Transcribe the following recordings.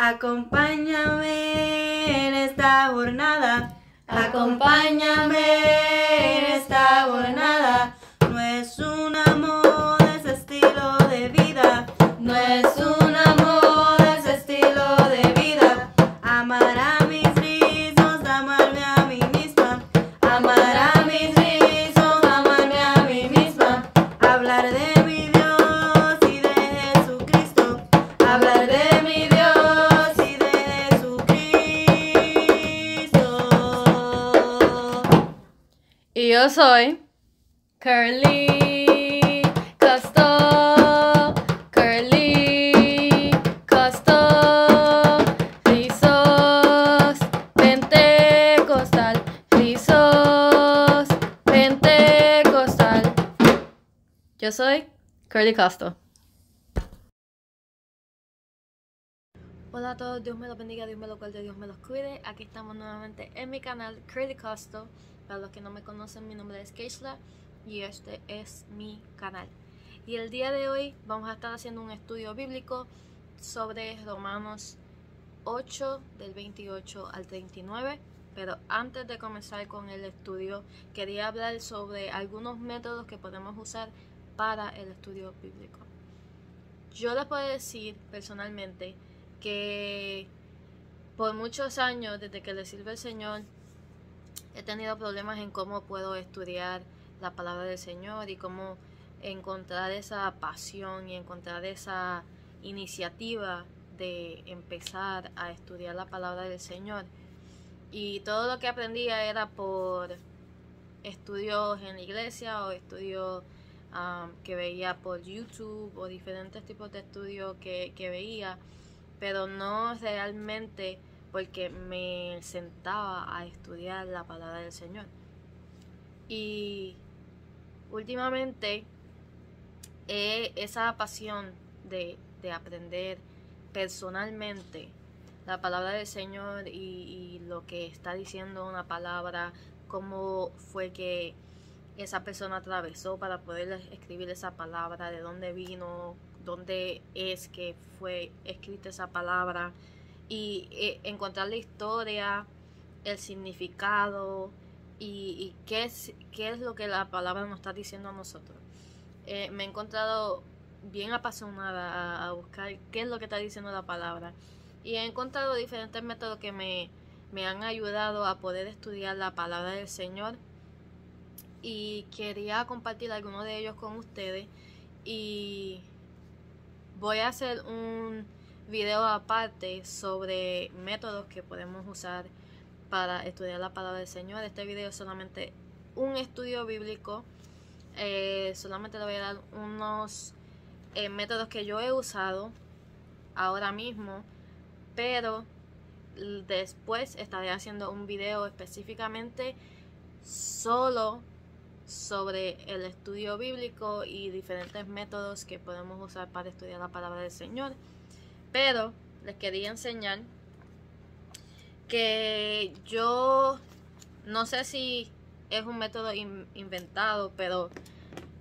Acompáñame en esta jornada, acompáñame en esta jornada. No es un amor de ese estilo de vida, no es un amor de ese estilo de vida. Amar a mis rizos, amarme a mí misma, amar a mis rizos, amarme a mí misma. Hablar de mi Dios y de Jesucristo, hablar de mi Dios y de Jesucristo. Y yo soy Curly Costo, Curly Costo, rizos pentecostal, rizos pentecostal. Yo soy Curly Costo. Hola a todos, Dios me los bendiga, Dios me los guarde, Dios me los cuide. Aquí estamos nuevamente en mi canal Curly Costo. Para los que no me conocen, mi nombre es Keishla y este es mi canal. Y el día de hoy vamos a estar haciendo un estudio bíblico sobre Romanos 8 del 28 al 39. Pero antes de comenzar con el estudio, quería hablar sobre algunos métodos que podemos usar para el estudio bíblico. Yo les puedo decir personalmente que por muchos años, desde que le sirve el Señor, he tenido problemas en cómo puedo estudiar la palabra del Señor y cómo encontrar esa pasión y encontrar esa iniciativa de empezar a estudiar la palabra del Señor. Y todo lo que aprendía era por estudios en la iglesia o estudios que veía por YouTube o diferentes tipos de estudios que veía, pero no realmente porque me sentaba a estudiar la palabra del Señor. Y últimamente esa pasión de aprender personalmente la palabra del Señor y lo que está diciendo una palabra, cómo fue que esa persona atravesó para poder escribir esa palabra, de dónde vino, dónde es que fue escrita esa palabra, y encontrar la historia, el significado y qué es lo que la palabra nos está diciendo a nosotros. Me he encontrado bien apasionada a buscar qué es lo que está diciendo la palabra, y he encontrado diferentes métodos que me han ayudado a poder estudiar la palabra del Señor, y quería compartir algunos de ellos con ustedes. Y voy a hacer un video aparte sobre métodos que podemos usar para estudiar la palabra del Señor. Este video es solamente un estudio bíblico. Solamente le voy a dar unos métodos que yo he usado ahora mismo, pero después estaré haciendo un video específicamente solo sobre el estudio bíblico y diferentes métodos que podemos usar para estudiar la palabra del Señor. Pero les quería enseñar que yo no sé si es un método inventado, pero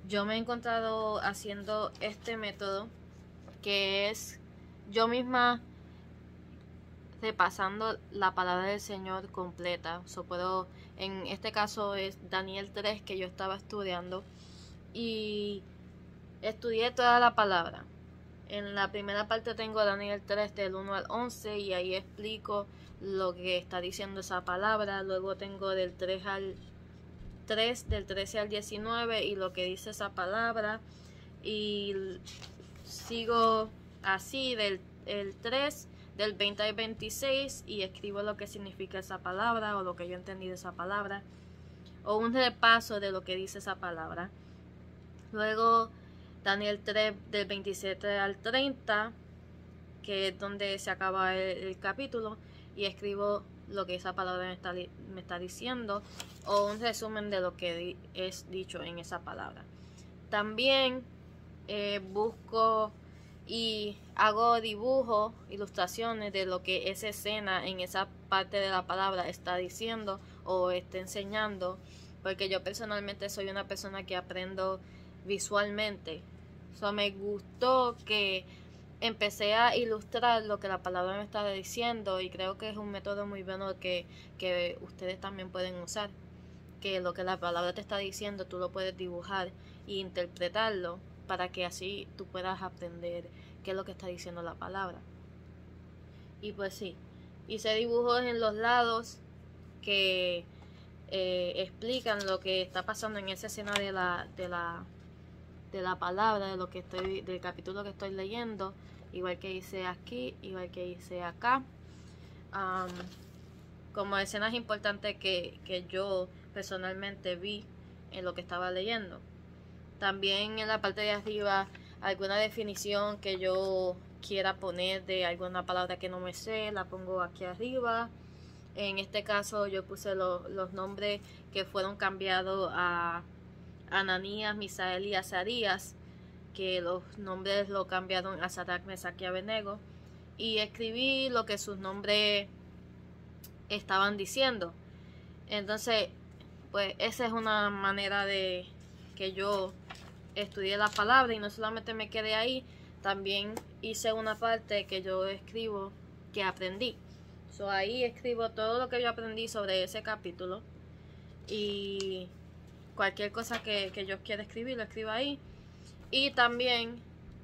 yo me he encontrado haciendo este método, que es yo misma repasando la palabra del Señor completa. En este caso es Daniel 3 que yo estaba estudiando, y estudié toda la palabra. En la primera parte tengo Daniel 3 del 1 al 11 y ahí explico lo que está diciendo esa palabra. Luego tengo del 13 al 19 y lo que dice esa palabra, y sigo así del 3 del 20 al 26 y escribo lo que significa esa palabra o lo que yo entendí de esa palabra, o un repaso de lo que dice esa palabra. Luego Daniel 3 del 27 al 30, que es donde se acaba el capítulo, y escribo lo que esa palabra me está diciendo, o un resumen de lo que es dicho en esa palabra. También busco y hago dibujos, ilustraciones de lo que esa escena en esa parte de la palabra está diciendo o está enseñando, porque yo personalmente soy una persona que aprendo visualmente. Me gustó que empecé a ilustrar lo que la palabra me estaba diciendo, y creo que es un método muy bueno que ustedes también pueden usar, que lo que la palabra te está diciendo tú lo puedes dibujar e interpretarlo para que así tú puedas aprender qué es lo que está diciendo la palabra. Y pues sí, hice dibujos en los lados que explican lo que está pasando en esa escena de la palabra, de lo que del capítulo que estoy leyendo, igual que hice aquí, igual que hice acá, como escenas importantes que yo personalmente vi en lo que estaba leyendo. También en la parte de arriba alguna definición que yo quiera poner de alguna palabra que no me sé, la pongo aquí arriba. En este caso yo puse los nombres que fueron cambiados a Ananías, Misael y Azarías, que los nombres lo cambiaron a Sadrach, Mesach y Abednego, y escribí lo que sus nombres estaban diciendo. Entonces, pues esa es una manera de que yo estudié la palabra, y no solamente me quedé ahí, también hice una parte que yo escribo que aprendí. Ahí escribo todo lo que yo aprendí sobre ese capítulo, y cualquier cosa que yo quiera escribir lo escribo ahí. Y también,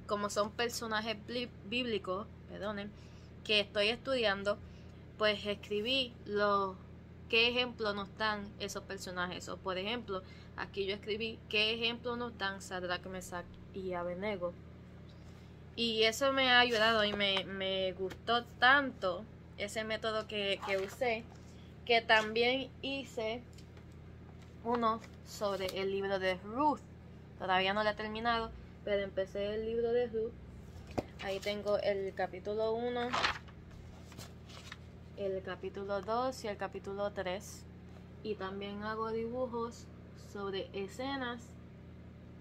como son personajes bíblicos, que estoy estudiando, pues escribí qué ejemplo nos dan esos personajes. O por ejemplo, aquí yo escribí qué ejemplo nos dan Sadrach, Mesach y Abednego. Y eso me ha ayudado, y me gustó tanto ese método que usé, que también hice uno sobre el libro de Ruth. Todavía no lo he terminado, pero empecé el libro de Ruth. Ahí tengo el capítulo 1, el capítulo 2 y el capítulo 3. Y también hago dibujos sobre escenas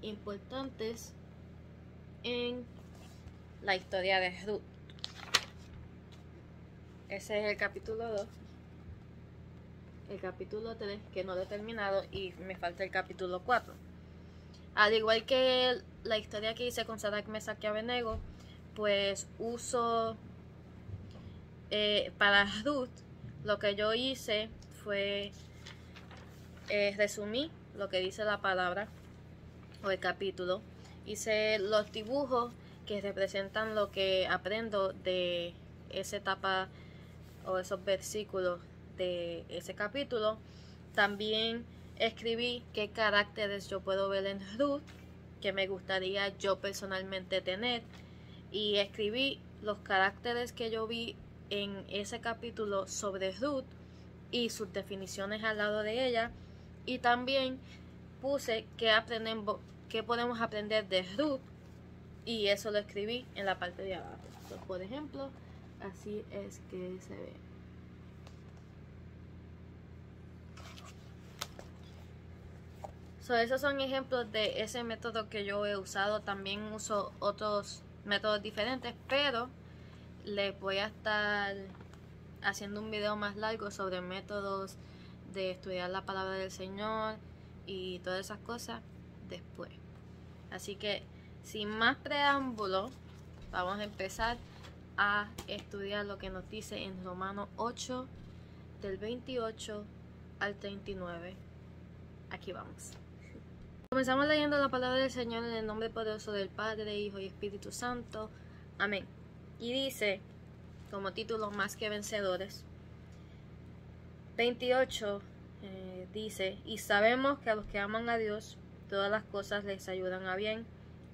importantes en la historia de Ruth. Ese es el capítulo 2. El capítulo 3, que no lo he terminado, y me falta el capítulo 4. Al igual que la historia que hice con Sadrach, Mesach y Abednego, pues uso para Ruth, lo que yo hice fue resumí lo que dice la palabra o el capítulo. Hice los dibujos que representan lo que aprendo de esa etapa o esos versículos de ese capítulo. También escribí qué caracteres yo puedo ver en Ruth que me gustaría yo personalmente tener, y escribí los caracteres que yo vi en ese capítulo sobre Ruth y sus definiciones al lado de ella. Y también puse qué podemos aprender de Ruth, y eso lo escribí en la parte de abajo. Entonces, por ejemplo, así es que se ve. Esos son ejemplos de ese método que yo he usado. También uso otros métodos diferentes, pero les voy a estar haciendo un video más largo sobre métodos de estudiar la palabra del Señor y todas esas cosas después. Así que sin más preámbulo, vamos a empezar a estudiar lo que nos dice en Romanos 8 del 28 al 39. Aquí vamos. Comenzamos leyendo la palabra del Señor en el nombre poderoso del Padre, Hijo y Espíritu Santo. Amén. Y dice, como título, más que vencedores. 28 dice, y sabemos que a los que aman a Dios, todas las cosas les ayudan a bien.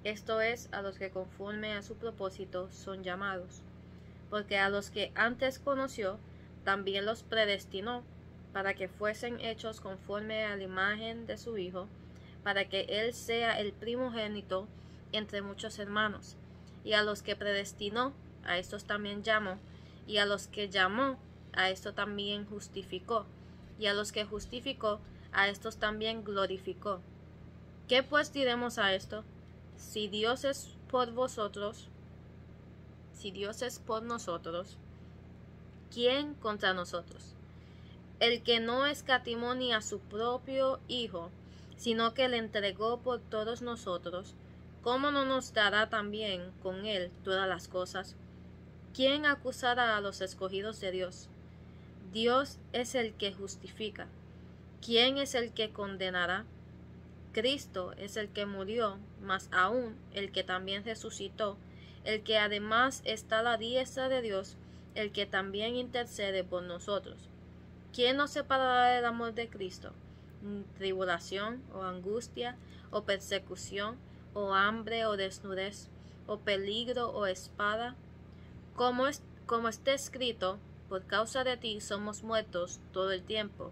Esto es, a los que conforme a su propósito son llamados. Porque a los que antes conoció, también los predestinó, para que fuesen hechos conforme a la imagen de su Hijo, para que Él sea el primogénito entre muchos hermanos. Y a los que predestinó, a estos también llamó, y a los que llamó, a estos también justificó, y a los que justificó, a estos también glorificó. ¿Qué pues diremos a esto? Si Dios es por vosotros, si Dios es por nosotros, ¿quién contra nosotros? El que no escatimó ni a su propio Hijo, sino que le entregó por todos nosotros, ¿cómo no nos dará también con él todas las cosas? ¿Quién acusará a los escogidos de Dios? Dios es el que justifica. ¿Quién es el que condenará? Cristo es el que murió, más aún el que también resucitó, el que además está a la diestra de Dios, el que también intercede por nosotros. ¿Quién nos separará del amor de Cristo? ¿Tribulación, o angustia, o persecución, o hambre, o desnudez, o peligro, o espada? Como está escrito, por causa de ti somos muertos todo el tiempo,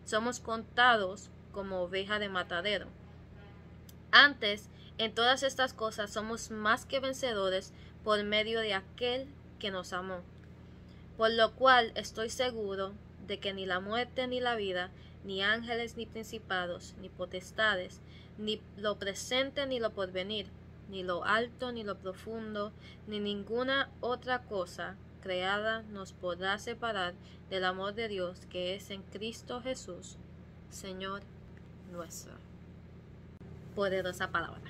somos contados como oveja de matadero. Antes, en todas estas cosas somos más que vencedores por medio de aquel que nos amó. Por lo cual estoy seguro de que ni la muerte ni la vida, ni ángeles ni principados, ni potestades, ni lo presente ni lo porvenir, ni lo alto ni lo profundo, ni ninguna otra cosa creada nos podrá separar del amor de Dios que es en Cristo Jesús, Señor nuestro. Poderosa palabra.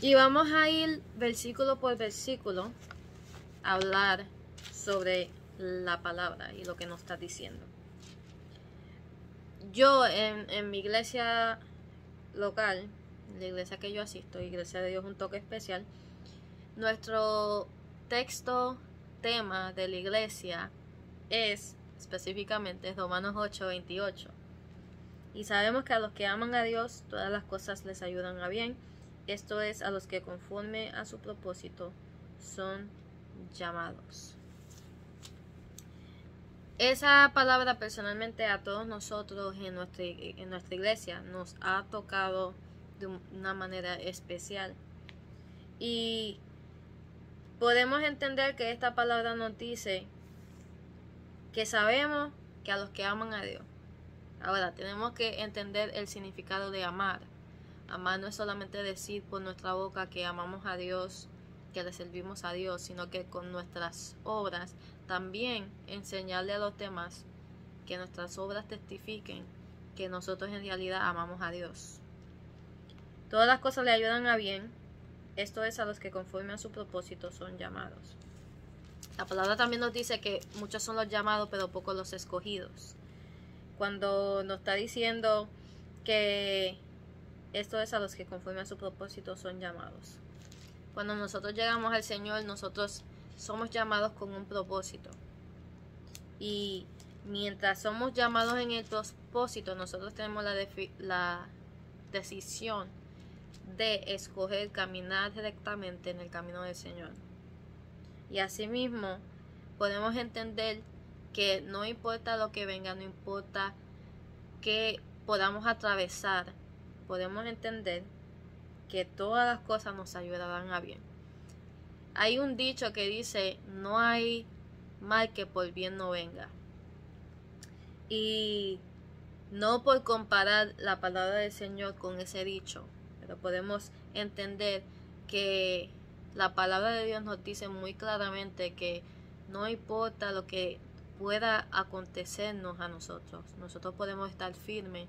Y vamos a ir versículo por versículo a hablar sobre la palabra y lo que nos está diciendo. Yo en mi iglesia local, la iglesia que yo asisto, Iglesia de Dios Un Toque Especial, nuestro texto tema de la iglesia es específicamente Romanos 8:28. Y sabemos que a los que aman a Dios todas las cosas les ayudan a bien, esto es, a los que conforme a su propósito son llamados. Esa palabra personalmente a todos nosotros en nuestra iglesia nos ha tocado de una manera especial. Y podemos entender que esta palabra nos dice que sabemos que a los que aman a Dios. Ahora, tenemos que entender el significado de amar. Amar no es solamente decir por nuestra boca que amamos a Dios, que le servimos a Dios, sino que con nuestras obras también enseñarle a los demás, que nuestras obras testifiquen que nosotros en realidad amamos a Dios. Todas las cosas le ayudan a bien, esto es, a los que conforme a su propósito son llamados. La palabra también nos dice que muchos son los llamados, pero pocos los escogidos. Cuando nos está diciendo que esto es, a los que conforme a su propósito son llamados. Cuando nosotros llegamos al Señor, nosotros somos llamados con un propósito. Y mientras somos llamados en el propósito, nosotros tenemos la decisión de escoger caminar rectamente en el camino del Señor. Y asimismo, podemos entender que no importa lo que venga, no importa que podamos atravesar, podemos entender que todas las cosas nos ayudarán a bien. Hay un dicho que dice, no hay mal que por bien no venga. Y no por comparar la palabra del Señor con ese dicho, pero podemos entender que la palabra de Dios nos dice muy claramente que no importa lo que pueda acontecernos a nosotros, nosotros podemos estar firmes,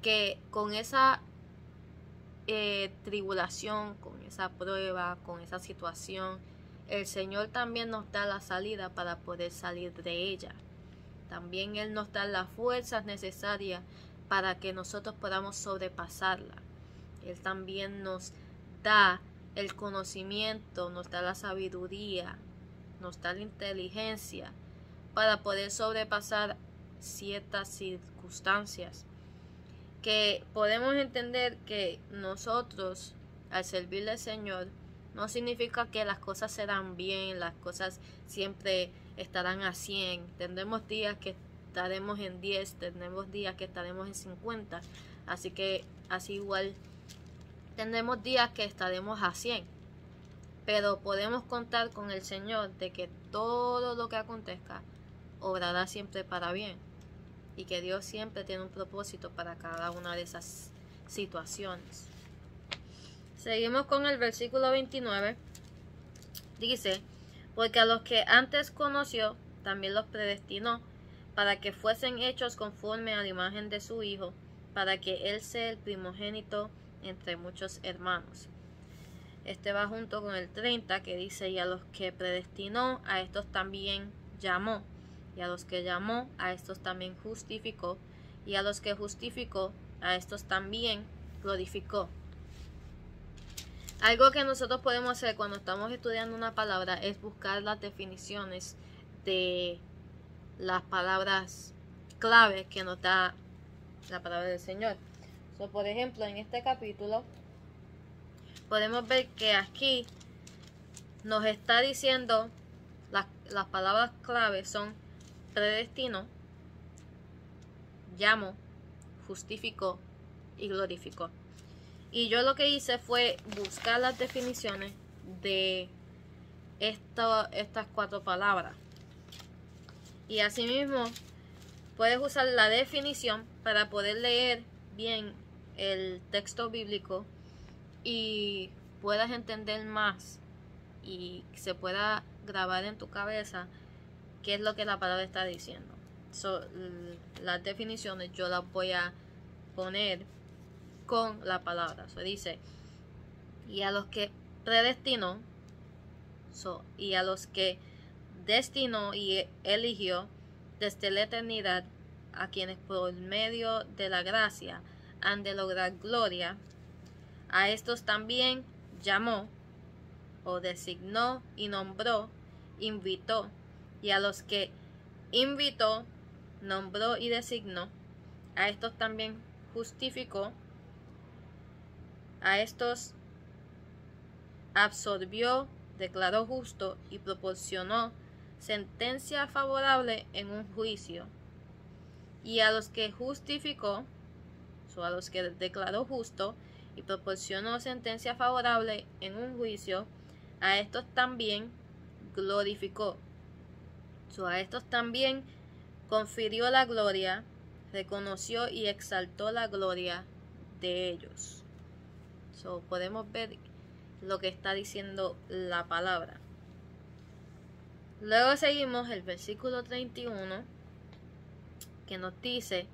que con esa tribulación, con esa prueba, con esa situación, el Señor también nos da la salida para poder salir de ella. También Él nos da las fuerzas necesarias para que nosotros podamos sobrepasarla. Él también nos da el conocimiento, nos da la sabiduría, nos da la inteligencia para poder sobrepasar ciertas circunstancias. Que podemos entender que nosotros, al servirle al Señor, no significa que las cosas serán bien, las cosas siempre estarán a 100. Tendremos días que estaremos en 10, tendremos días que estaremos en 50. Así que así igual tendremos días que estaremos a 100. Pero podemos contar con el Señor de que todo lo que acontezca obrará siempre para bien. Y que Dios siempre tiene un propósito para cada una de esas situaciones. Seguimos con el versículo 29. Dice, porque a los que antes conoció, también los predestinó, para que fuesen hechos conforme a la imagen de su Hijo, para que Él sea el primogénito entre muchos hermanos. Este va junto con el 30 que dice, y a los que predestinó, a estos también llamó, y a los que llamó, a estos también justificó, y a los que justificó, a estos también glorificó. Algo que nosotros podemos hacer cuando estamos estudiando una palabra es buscar las definiciones de las palabras clave que nos da la palabra del Señor. Por ejemplo, en este capítulo podemos ver que aquí nos está diciendo las palabras clave son predestinó, llamó, justificó y glorificó. Y yo lo que hice fue buscar las definiciones de estas 4 palabras. Y asimismo puedes usar la definición para poder leer bien el texto bíblico y puedas entender más y se pueda grabar en tu cabeza qué es lo que la palabra está diciendo. Las definiciones yo las voy a poner con la palabra. Dice, y a los que predestinó, y a los que destinó y eligió desde la eternidad, a quienes por medio de la gracia han de lograr gloria, a estos también llamó, o designó y nombró, invitó, y a los que invitó, nombró y designó, a estos también justificó, a estos absorbió, declaró justo y proporcionó sentencia favorable en un juicio. Y a los que justificó, a los que declaró justo y proporcionó sentencia favorable en un juicio, a estos también glorificó. A estos también confirió la gloria, reconoció y exaltó la gloria de ellos. Podemos ver lo que está diciendo la palabra. Luego seguimos el versículo 31, que nos dice,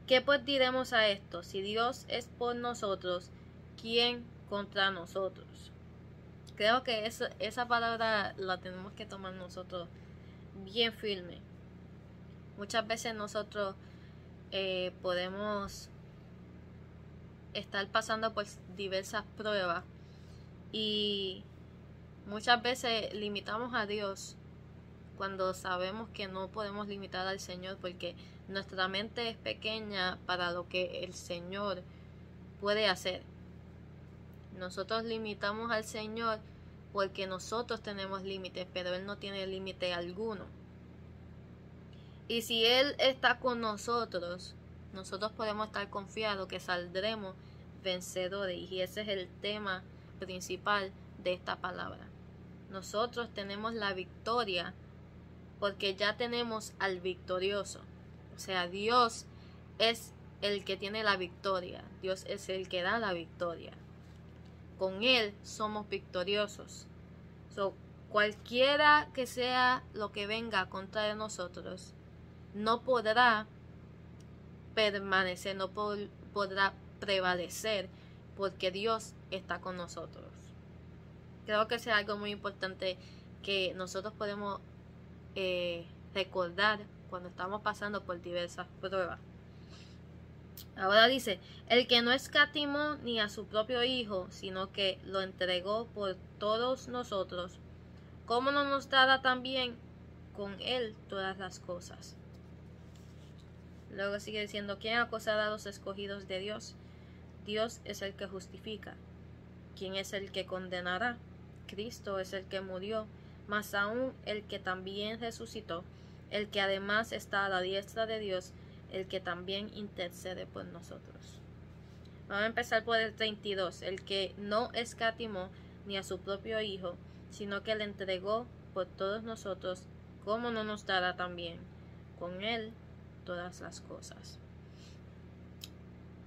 ¿qué pues diremos a esto? Si Dios es por nosotros, ¿quién contra nosotros? Creo que esa palabra la tenemos que tomar nosotros bien firme. Muchas veces nosotros podemos estar pasando por diversas pruebas y muchas veces limitamos a Dios cuando sabemos que no podemos limitar al Señor, porque nuestra mente es pequeña para lo que el Señor puede hacer. Nosotros limitamos al Señor porque nosotros tenemos límites, pero Él no tiene límite alguno. Y si Él está con nosotros, nosotros podemos estar confiados que saldremos vencedores. Y ese es el tema principal de esta palabra. Nosotros tenemos la victoria porque ya tenemos al victorioso. O sea, Dios es el que tiene la victoria. Dios es el que da la victoria. Con Él somos victoriosos. Cualquiera que sea lo que venga contra de nosotros, no podrá permanecer, no podrá prevalecer, porque Dios está con nosotros. Creo que es algo muy importante que nosotros podemos recordar cuando estamos pasando por diversas pruebas. Ahora dice, el que no escatimó ni a su propio Hijo, sino que lo entregó por todos nosotros, ¿cómo no nos dará también con Él todas las cosas? Luego sigue diciendo, ¿quién acosará a los escogidos de Dios? Dios es el que justifica. ¿Quién es el que condenará? Cristo es el que murió, más aún el que también resucitó, el que además está a la diestra de Dios, el que también intercede por nosotros. Vamos a empezar por el 32. El que no escatimó ni a su propio Hijo, sino que le entregó por todos nosotros, ¿cómo no nos dará también con Él todas las cosas?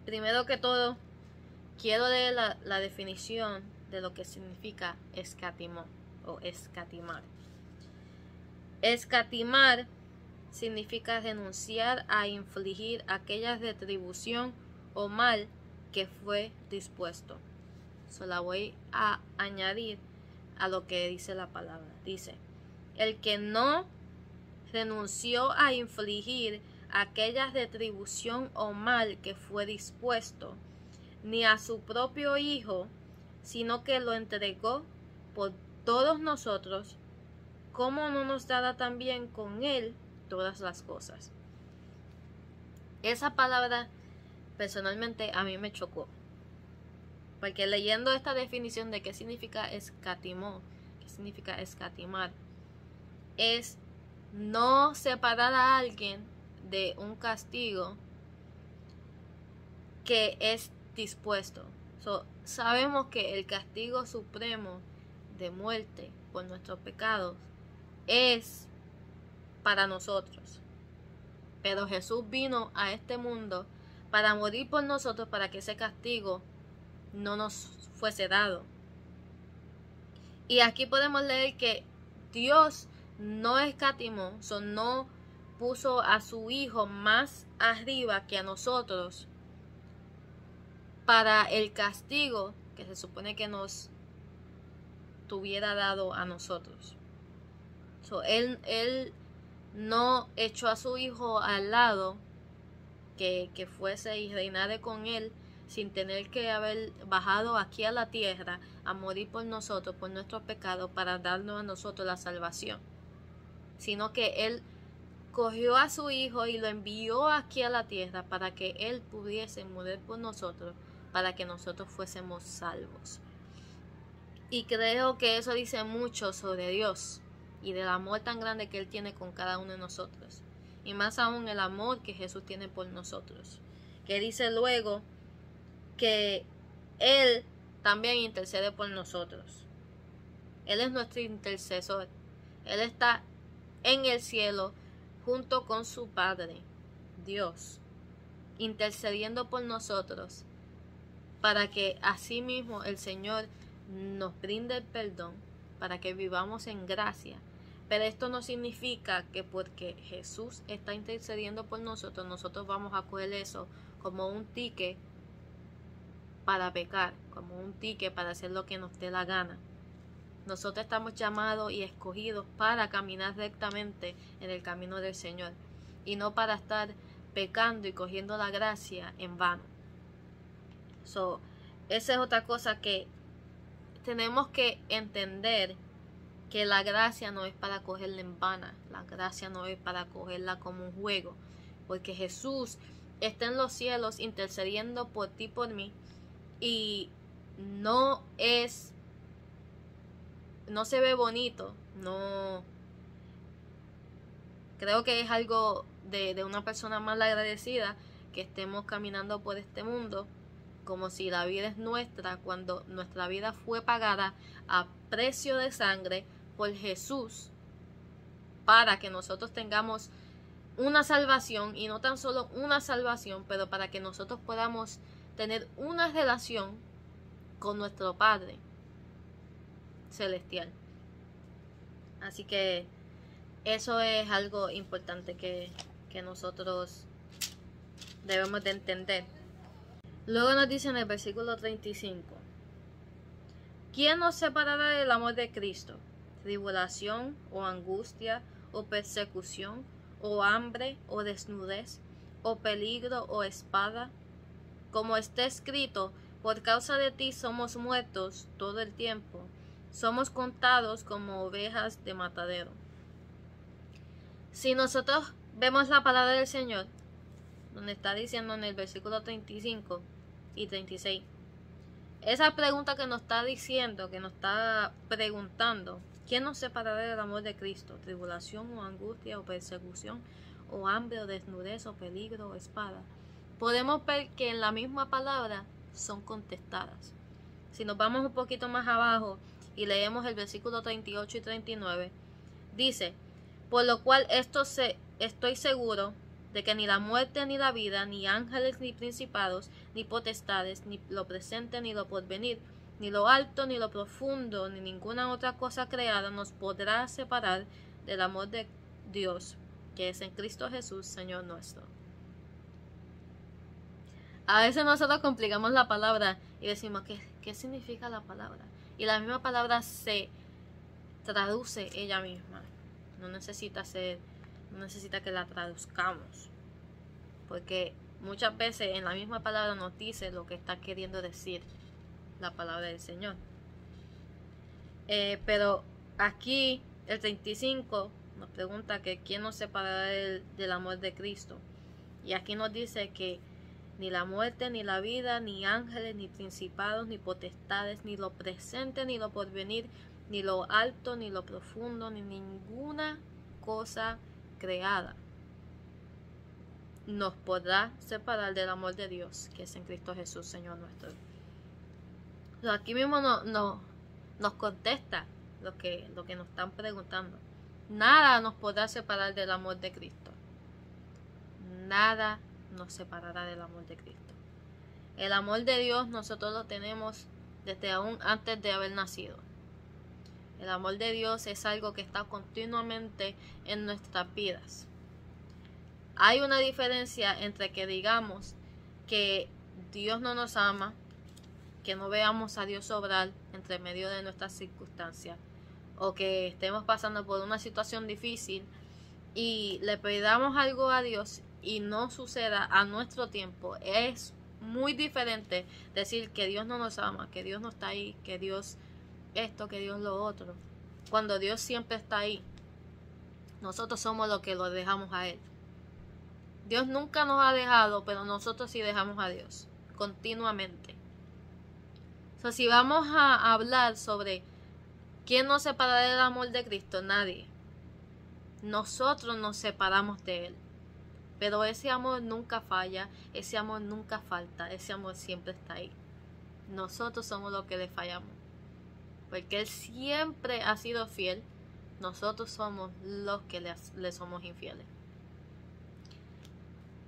Primero que todo, quiero leer la definición de lo que significa escatimó o escatimar. Escatimar significa renunciar a infligir aquella retribución o mal que fue dispuesto. Se la voy a añadir a lo que dice la palabra. Dice, el que no renunció a infligir aquella retribución o mal que fue dispuesto, ni a su propio Hijo, sino que lo entregó por todos nosotros, ¿cómo no nos dará también con él todas las cosas? Esa palabra personalmente a mí me chocó, porque leyendo esta definición de qué significa escatimó, qué significa escatimar, es no separar a alguien de un castigo que es dispuesto. Sabemos que el castigo supremo de muerte por nuestros pecados es para nosotros, pero Jesús vino a este mundo para morir por nosotros, para que ese castigo no nos fuese dado. Y aquí podemos leer que Dios no escatimó, no puso a su Hijo más arriba que a nosotros para el castigo que se supone que nos tuviera dado a nosotros. Él no echó a su Hijo al lado que fuese y reinara con él sin tener que haber bajado aquí a la tierra a morir por nosotros, por nuestros pecados, para darnos a nosotros la salvación, sino que él cogió a su Hijo y lo envió aquí a la tierra para que él pudiese morir por nosotros, para que nosotros fuésemos salvos. Y creo que eso dice mucho sobre Dios y del amor tan grande que Él tiene con cada uno de nosotros. Y más aún el amor que Jesús tiene por nosotros. Que dice luego que Él también intercede por nosotros. Él es nuestro intercesor. Él está en el cielo junto con su Padre, Dios, intercediendo por nosotros, para que asimismo el Señor nos brinde el perdón, para que vivamos en gracia. Pero esto no significa que porque Jesús está intercediendo por nosotros, nosotros vamos a coger eso como un ticket para pecar, como un ticket para hacer lo que nos dé la gana. Nosotros estamos llamados y escogidos para caminar rectamente en el camino del Señor, y no para estar pecando y cogiendo la gracia en vano. Esa es otra cosa que tenemos que entender, que la gracia no es para cogerla en vana, la gracia no es para cogerla como un juego, porque Jesús está en los cielos intercediendo por ti, por mí, y no se ve bonito, no creo que es algo de una persona mal agradecida que estemos caminando por este mundo como si la vida es nuestra, cuando nuestra vida fue pagada a precio de sangre por Jesús, para que nosotros tengamos una salvación, y no tan solo una salvación, pero para que nosotros podamos tener una relación con nuestro Padre celestial. Así que eso es algo importante que nosotros debemos de entender. Luego nos dice en el versículo 35, ¿quién nos separará del amor de Cristo? ¿Tribulación, o angustia, o persecución, o hambre, o desnudez, o peligro, o espada? Como está escrito, por causa de ti somos muertos todo el tiempo, somos contados como ovejas de matadero. Si nosotros vemos la palabra del Señor, donde está diciendo en el versículo 35 y 36, esa pregunta que nos está diciendo, que nos está preguntando, ¿quién nos separará del amor de Cristo? ¿Tribulación, o angustia, o persecución, o hambre, o desnudez, o peligro, o espada? Podemos ver que en la misma palabra son contestadas. Si nos vamos un poquito más abajo y leemos el versículo 38 y 39, dice, por lo cual estoy seguro de que ni la muerte, ni la vida, ni ángeles, ni principados, ni potestades, ni lo presente, ni lo porvenir, ni lo alto, ni lo profundo, ni ninguna otra cosa creada nos podrá separar del amor de Dios, que es en Cristo Jesús, Señor nuestro. A veces nosotros complicamos la palabra y decimos, ¿qué significa la palabra? Y la misma palabra se traduce ella misma. No necesita que la traduzcamos. Porque muchas veces en la misma palabra nos dice lo que está queriendo decir la palabra del Señor. Pero aquí el 35 nos pregunta que quién nos separará del amor de Cristo. Y aquí nos dice que ni la muerte, ni la vida, ni ángeles, ni principados, ni potestades, ni lo presente, ni lo porvenir, ni lo alto, ni lo profundo, ni ninguna cosa creada nos podrá separar del amor de Dios que es en Cristo Jesús, Señor nuestro. Aquí mismo nos contesta lo que nos están preguntando. Nada nos podrá separar del amor de Cristo. Nada nos separará del amor de Cristo. El amor de Dios nosotros lo tenemos desde aún antes de haber nacido. El amor de Dios es algo que está continuamente en nuestras vidas. Hay una diferencia entre que digamos que Dios no nos ama, que no veamos a Dios obrar entre medio de nuestras circunstancias, o que estemos pasando por una situación difícil y le pedamos algo a Dios y no suceda a nuestro tiempo. Es muy diferente decir que Dios no nos ama, que Dios no está ahí, que Dios esto, que Dios lo otro. Cuando Dios siempre está ahí, nosotros somos los que lo dejamos a Él. Dios nunca nos ha dejado, pero nosotros sí dejamos a Dios continuamente. Si vamos a hablar sobre quién nos separará del amor de Cristo, nadie. Nosotros nos separamos de Él. Pero ese amor nunca falla, ese amor nunca falta, ese amor siempre está ahí. Nosotros somos los que le fallamos. Porque Él siempre ha sido fiel, nosotros somos los que le somos infieles.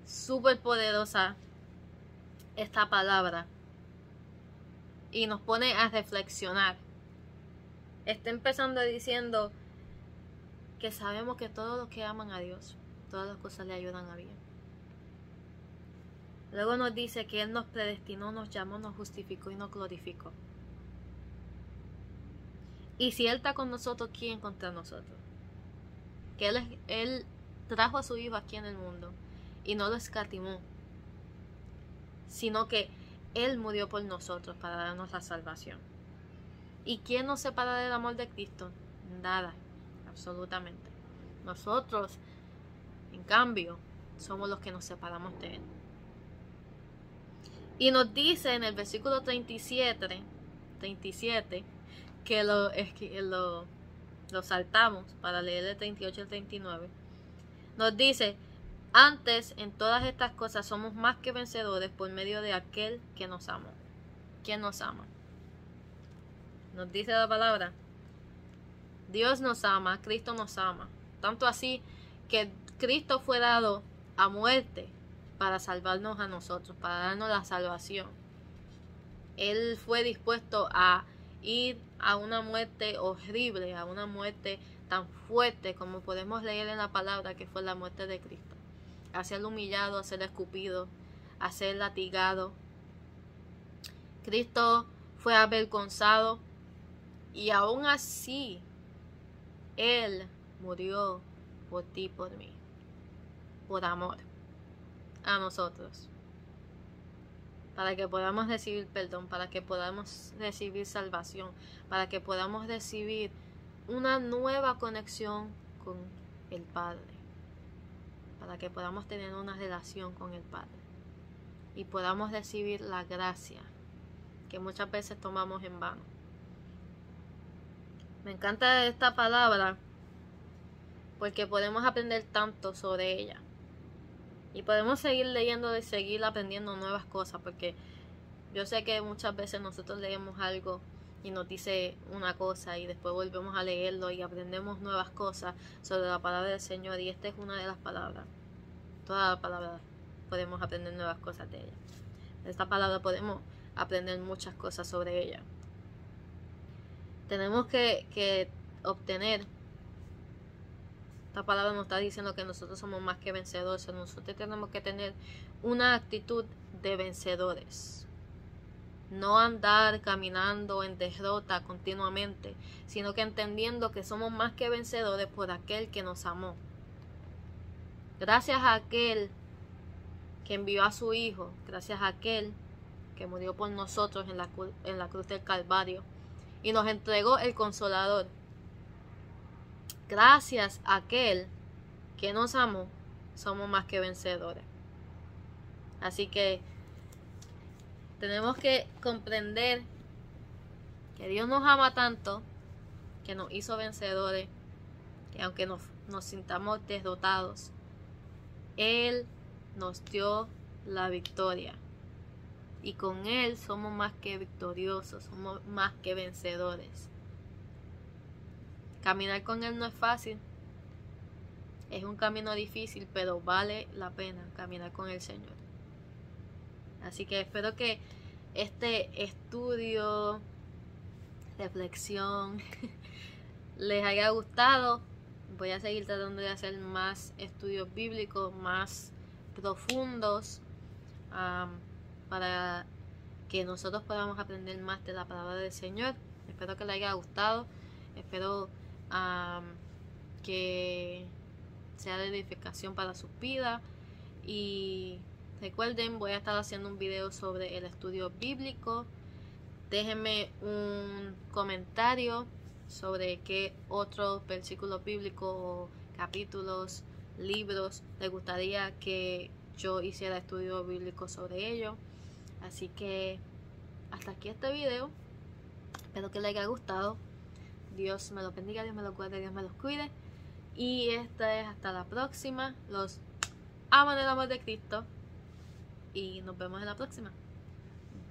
Súper poderosa esta palabra. Y nos pone a reflexionar. Está empezando diciendo que sabemos que todos los que aman a Dios, todas las cosas le ayudan a bien. Luego nos dice que Él nos predestinó, nos llamó, nos justificó y nos glorificó. Y si Él está con nosotros, ¿quién contra nosotros? Que Él trajo a su Hijo aquí en el mundo y no lo escatimó, sino que Él murió por nosotros para darnos la salvación. ¿Y quién nos separa del amor de Cristo? Nada, absolutamente. Nosotros, en cambio, somos los que nos separamos de Él. Y nos dice en el versículo 37 que lo saltamos para leer el 38 y el 39. Nos dice: antes en todas estas cosas somos más que vencedores por medio de aquel que nos amó. ¿Quién nos ama? Nos dice la palabra: Dios nos ama, Cristo nos ama. Tanto así que Cristo fue dado a muerte para salvarnos a nosotros, para darnos la salvación. Él fue dispuesto a ir a una muerte horrible, a una muerte tan fuerte como podemos leer en la palabra, que fue la muerte de Cristo. A ser humillado, a ser escupido, a ser latigado. Cristo fue avergonzado y aún así Él murió por ti y por mí, por amor a nosotros, para que podamos recibir perdón, para que podamos recibir salvación, para que podamos recibir una nueva conexión con el Padre, para que podamos tener una relación con el Padre y podamos recibir la gracia que muchas veces tomamos en vano. Me encanta esta palabra porque podemos aprender tanto sobre ella. Y podemos seguir leyendo y seguir aprendiendo nuevas cosas, porque yo sé que muchas veces nosotros leemos algo y nos dice una cosa y después volvemos a leerlo y aprendemos nuevas cosas sobre la palabra del Señor, y esta es una de las palabras. Todas las palabras podemos aprender nuevas cosas de ella. De esta palabra podemos aprender muchas cosas sobre ella. Tenemos que obtener Esta palabra nos está diciendo que nosotros somos más que vencedores. Nosotros tenemos que tener una actitud de vencedores. No andar caminando en derrota continuamente, sino que entendiendo que somos más que vencedores por aquel que nos amó. Gracias a aquel que envió a su Hijo, gracias a aquel que murió por nosotros en la cruz del Calvario y nos entregó el Consolador. Gracias a aquel que nos amó, somos más que vencedores. Así que tenemos que comprender que Dios nos ama tanto, que nos hizo vencedores, que aunque nos sintamos derrotados, Él nos dio la victoria. Y con Él somos más que victoriosos, somos más que vencedores. Caminar con Él no es fácil. Es un camino difícil, pero vale la pena caminar con el Señor. Así que espero que este estudio, reflexión, les haya gustado. Voy a seguir tratando de hacer más estudios bíblicos, más profundos, para que nosotros podamos aprender más de la palabra del Señor. Espero que les haya gustado. Espero que sea de edificación para sus vidas. Y recuerden, voy a estar haciendo un video sobre el estudio bíblico. Déjenme un comentario sobre qué otros versículos bíblicos o capítulos, libros les gustaría que yo hiciera estudio bíblico sobre ello. Así que hasta aquí este video. Espero que les haya gustado. Dios me los bendiga, Dios me los guarde, Dios me los cuide. Y esta es hasta la próxima. Los amo en el amor de Cristo. Y nos vemos en la próxima.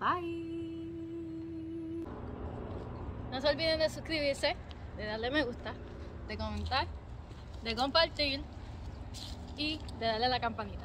Bye. No se olviden de suscribirse, de darle me gusta, de comentar, de compartir y de darle a la campanita.